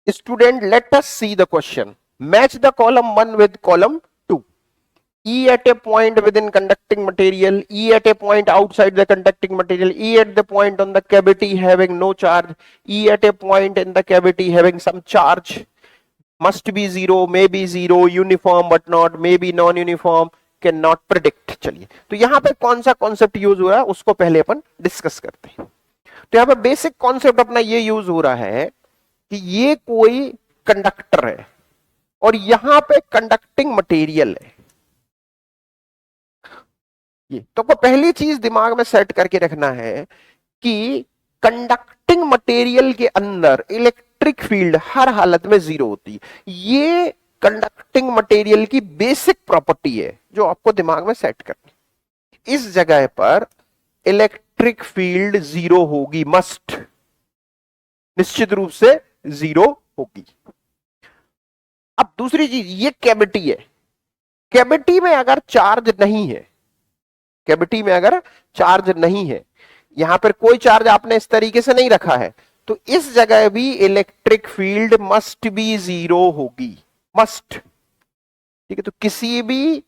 Student, let us see the question. Match the column 1 with column 2. E at a point within conducting material, E at a point outside the conducting material, E at the point on the cavity having no charge, E at a point in the cavity having some charge, must be zero, may be zero, uniform but not, may be non-uniform, can not predict. चलिए, तो यहां पे कौन सा concept use हो रहा है उसको पहले अपन डिस्कस करते हैं। तो यहां पे बेसिक कॉन्सेप्ट अपना ये यूज हो रहा है कि ये कोई कंडक्टर है और यहां पे कंडक्टिंग मटेरियल है। ये तो को पहली चीज दिमाग में सेट करके रखना है कि कंडक्टिंग मटेरियल के अंदर इलेक्ट्रिक फील्ड हर हालत में जीरो होती है। ये कंडक्टिंग मटेरियल की बेसिक प्रॉपर्टी है जो आपको दिमाग में सेट करनी। इस जगह पर इलेक्ट्रिक फील्ड जीरो होगी, मस्ट, निश्चित रूप से जीरो होगी। अब दूसरी चीज, ये कैविटी है। कैविटी में अगर चार्ज नहीं है, कैविटी में अगर चार्ज नहीं है, यहां पर कोई चार्ज आपने इस तरीके से नहीं रखा है, तो इस जगह भी electric field must B zero होगी, मस्ट। ठीक है, तो किसी भी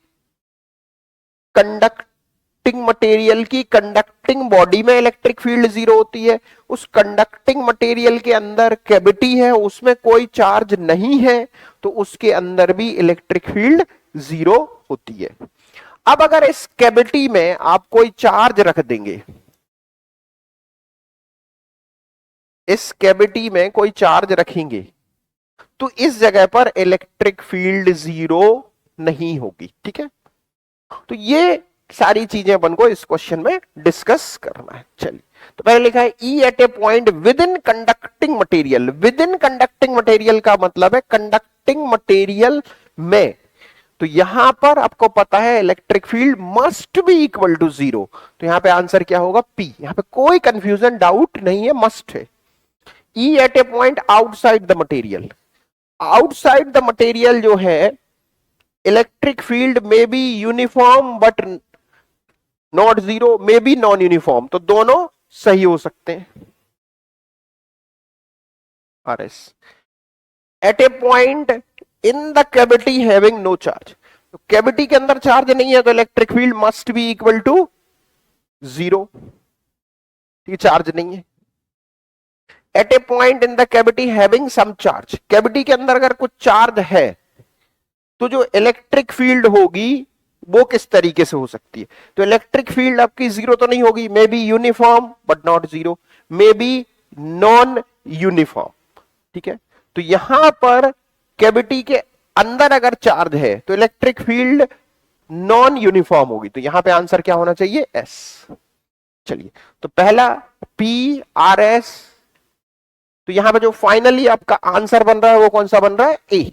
कंडक्टिंग मटेरियल की कंडक्टिंग बॉडी में इलेक्ट्रिक फील्ड जीरो होती है। उस कंडक्टिंग मटेरियल के अंदर कैविटी है, उसमें कोई चार्ज नहीं है, तो उसके अंदर भी इलेक्ट्रिक फील्ड जीरो होती है। अब अगर इस कैविटी में आप कोई चार्ज रख देंगे, इस कैविटी में कोई चार्ज रखेंगे, तो इस जगह पर इलेक्ट्रिक फील्ड जीरो नहीं होगी। ठीक है, तो ये सारी चीजें अपन को इस क्वेश्चन में डिस्कस करना है। चलिए, तो पहले लिखा है E at a point within conducting material. Within conducting material का मतलब है कंडक्टिंग मटेरियल में। तो यहां पर आपको पता है electric field must be equal to zero, तो यहां पे आंसर क्या होगा? पी। यहां पे कोई कंफ्यूजन, डाउट नहीं है, मस्ट है। E at a point outside the material. Outside the material जो है, electric field may be uniform but not zero, may be non uniform, तो दोनों सही हो सकते हैं। R S at a point in the cavity having no charge. तो cavity के अंदर चार्ज नहीं है, तो electric field must be equal to zero. ठीक, चार्ज नहीं है। At a point in the cavity having some चार्ज। कैविटी के अंदर अगर कुछ चार्ज है, तो जो इलेक्ट्रिक फील्ड होगी वो किस तरीके से हो सकती है? तो इलेक्ट्रिक फील्ड आपकी जीरो तो नहीं होगी, may be uniform but not zero, may be non uniform. ठीक है, तो यहां पर कैविटी के अंदर अगर चार्ज है तो इलेक्ट्रिक फील्ड नॉन यूनिफॉर्म होगी, तो यहां पे आंसर क्या होना चाहिए? एस। चलिए, तो पहला पी आर एस। तो यहां पे जो फाइनली आपका आंसर बन रहा है वो कौन सा बन रहा है? ए।